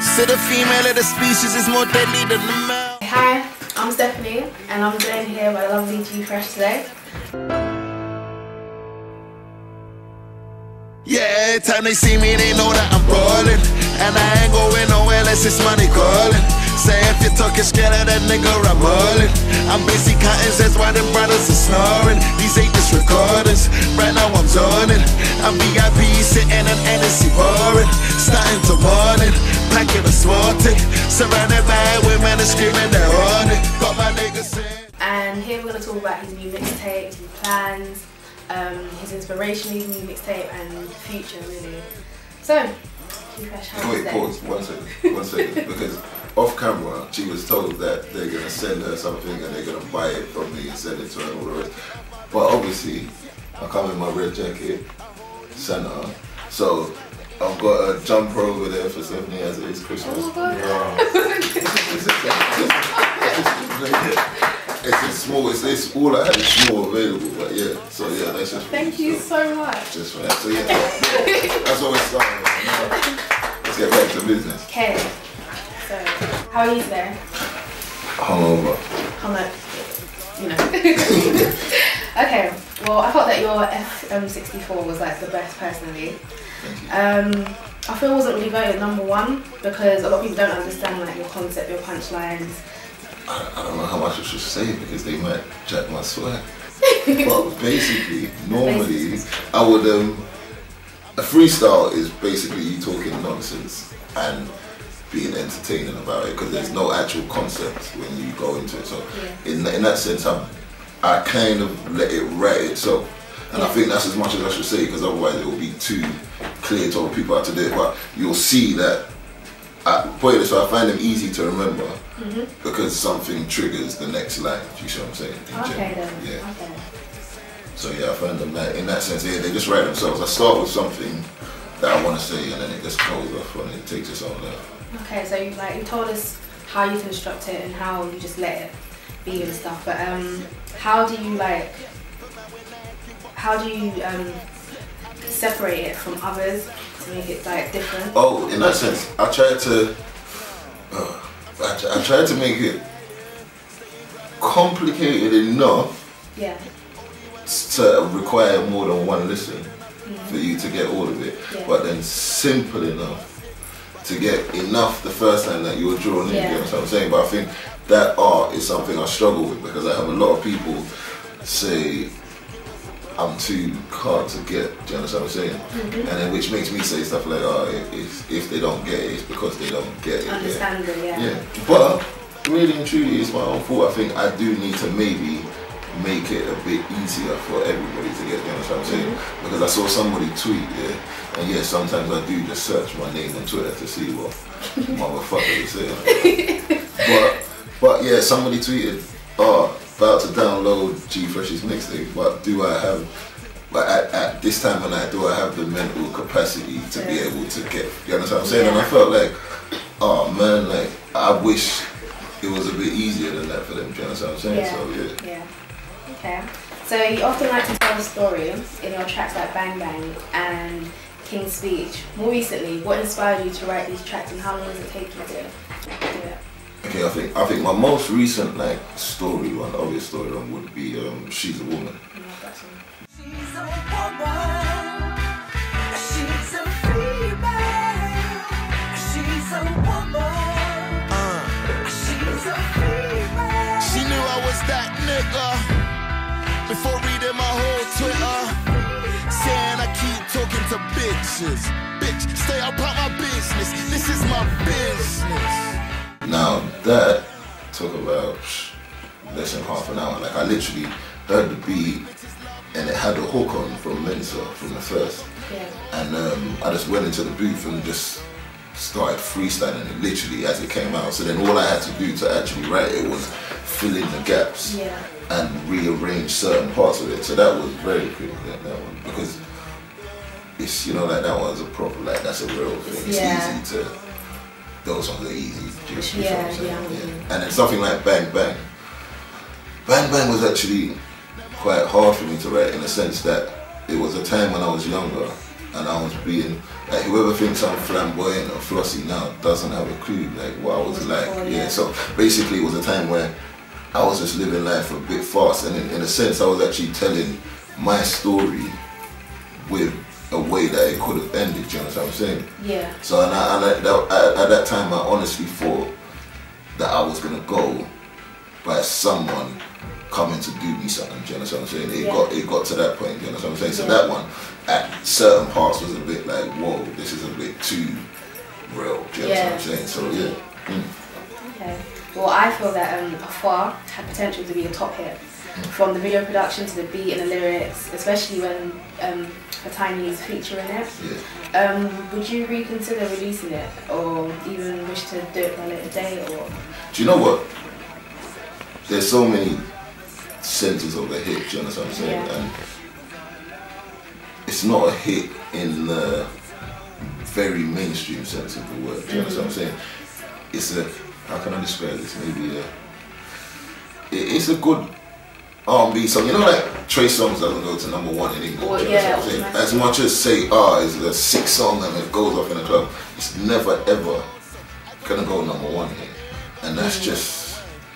So the female of the species is more deadly than the male. Hi, I'm Stephanie and I'm joined here by lovely Frsh today. Yeah, every time they see me, they know that I'm ballin'. And I ain't going nowhere unless it's money calling. Say if you're talking scared of that nigga, I'm ballin'. I'm busy counting cents while them brothers are snoring. These ain't just recordings, right now I'm zoning. I'm VIP sitting in NSC boring. Starting to morning, packing a small tick. Surrounded by women and screaming they're on it. Got my niggas in. And here we're going to talk about his new mixtape, his plans, his inspiration, his new mixtape and future really. So, Frsh, how Wait, pause, 1 second, 1 second, because off camera she was told that they're going to send her something and they're going to buy it from me and send it to her and all the rest. But obviously, I come in my red jacket, sent her, so I've got a jumper over there for Stephanie as it is Christmas. Oh my God. It's a small, it's all I have is small available, but yeah, so yeah, that's just Thank you so much. Just for that, so yeah, that's what we're starting with. Let's get back to business. Okay, so how are you today? Hungover. You know. Okay, well I thought that your FM64 was like the best personally. Thank you. I feel it wasn't really voted #1 because a lot of people don't understand like your concept, your punchlines. I don't know how much I should say because they might jack my swag. But basically, normally, I would, a freestyle is basically you talking nonsense and being entertaining about it because there's no actual concept when you go into it. So in that sense, I kind of let it write itself. And I think that's as much as I should say because otherwise it will be too clear to other people how to do it. But you'll see that so I find them easy to remember because something triggers the next line. Do you see what I'm saying? Okay then. Yeah. Okay. So yeah, I find them that in that sense, they just write themselves. I start with something that I want to say and then it just goes off and it takes its own life. Okay, so you told us how you construct it and how you just let it be and stuff. But how do you separate it from others to make it like different? Oh, in that sense, I tried to make it complicated enough to require more than one listen for you to get all of it, but then simple enough to get enough the first time that you were drawn in, you know what I'm saying? But I think that art is something I struggle with because I have a lot of people say I'm too hard to get, do you understand what I'm saying? And then which makes me say stuff like, oh, if they don't get it, it's because they don't get it. Understandable, yeah. But really and truly, it's my own fault. I think I do need to maybe make it a bit easier for everybody to get, you understand what I'm saying? Because I saw somebody tweet, and sometimes I do just search my name on Twitter to see what motherfucker is saying. But yeah, somebody tweeted, about to download Frsh's mixtape, but do I have, at this time of night, do I have the mental capacity to be able to get, you understand what I'm saying? And I felt like, oh man, like, I wish it was a bit easier than that for them, do you understand what I'm saying? So yeah. Okay. So you often like to tell stories in your tracks like Bang Bang and King's Speech. More recently, what inspired you to write these tracks and how long does it take you to do it? Okay, I think my most recent story one, obvious story one would be She's a Woman. She's a woman, she's a female, she's a woman, she's a female. She knew I was that nigga before reading my whole Twitter, saying I keep talking to bitches. Bitch, stay out my business. This is my business. Now that took about less than half an hour. Like I literally heard the beat and it had a hook on from Mensa from the first. And I just went into the booth and just started freestyling it literally as it came out. So then all I had to do to actually write it was fill in the gaps and rearrange certain parts of it. So that was very quick, that one, because it's, you know, like that one's a proper, like that's a real thing. It's easy to, those ones are easy. Just, you know what I'm saying? And then something like Bang Bang. Bang Bang was actually quite hard for me to write in the sense that it was a time when I was younger and I was being like, whoever thinks I'm flamboyant or flossy now doesn't have a clue like what I was like. Yeah. So basically, it was a time where I was just living life a bit fast, and in a sense, I was actually telling my story with a way that it could have ended. Do you know what I'm saying? Yeah. So at that time, I honestly thought that I was gonna go by someone coming to do me something. Do you know what I'm saying? It got to that point. Do you know what I'm saying? So that one, at certain parts, was a bit like, whoa, this is a bit too real. Do you know what I'm saying? So yeah. Okay. Well, I feel that Afar had potential to be a top hit. From the video production to the beat and the lyrics, especially when Fatani is featuring it. Yeah. Would you reconsider releasing it, or even wish to do it by a later date? Or do you know what? There's so many senses of a hit. Do you know what I'm saying? And it's not a hit in the very mainstream sense of the word. Do you know what I'm saying? It's a, how can I describe this? Maybe it's a good R&B song. You know, like Trey Songz doesn't go to #1 in England. Well, you know what I'm saying? As much as Say Ah is a sick song and it goes off in a club, it's never ever gonna go #1 here. And that's just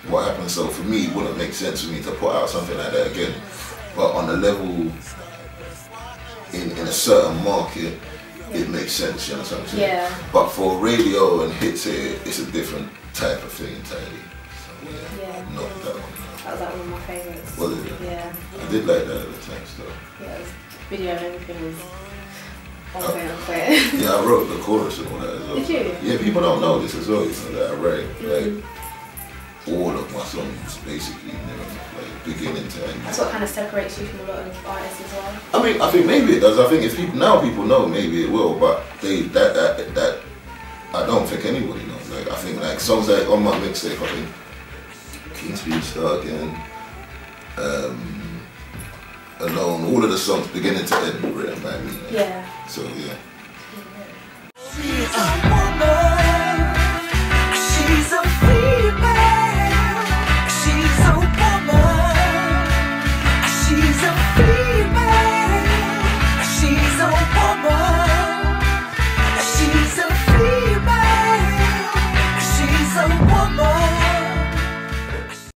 what happened. So for me, it wouldn't make sense for me to put out something like that again. But on a level, in a certain market, it makes sense. You know what I'm saying? Yeah. But for radio and hits here, it's a different type of thing entirely. So yeah. Not that one. that was like one of my favourites. Was it? Yeah. I did like that at the time still. Yeah, it was, video and everything was on point. Yeah, I wrote the chorus and all that as well. Did you? Yeah, people don't know this as well, you know, that I write like all of my songs basically, you know, like beginning to end. That's what kind of separates you from a lot of artists as well. I mean, I think maybe it does. I think if people know, maybe it will, but that I don't think anybody knows. Like I think like songs like on my mixtape, I think King's Speech, Start Again, Alone, all of the songs beginning to end were written by me. Like. Yeah. So yeah.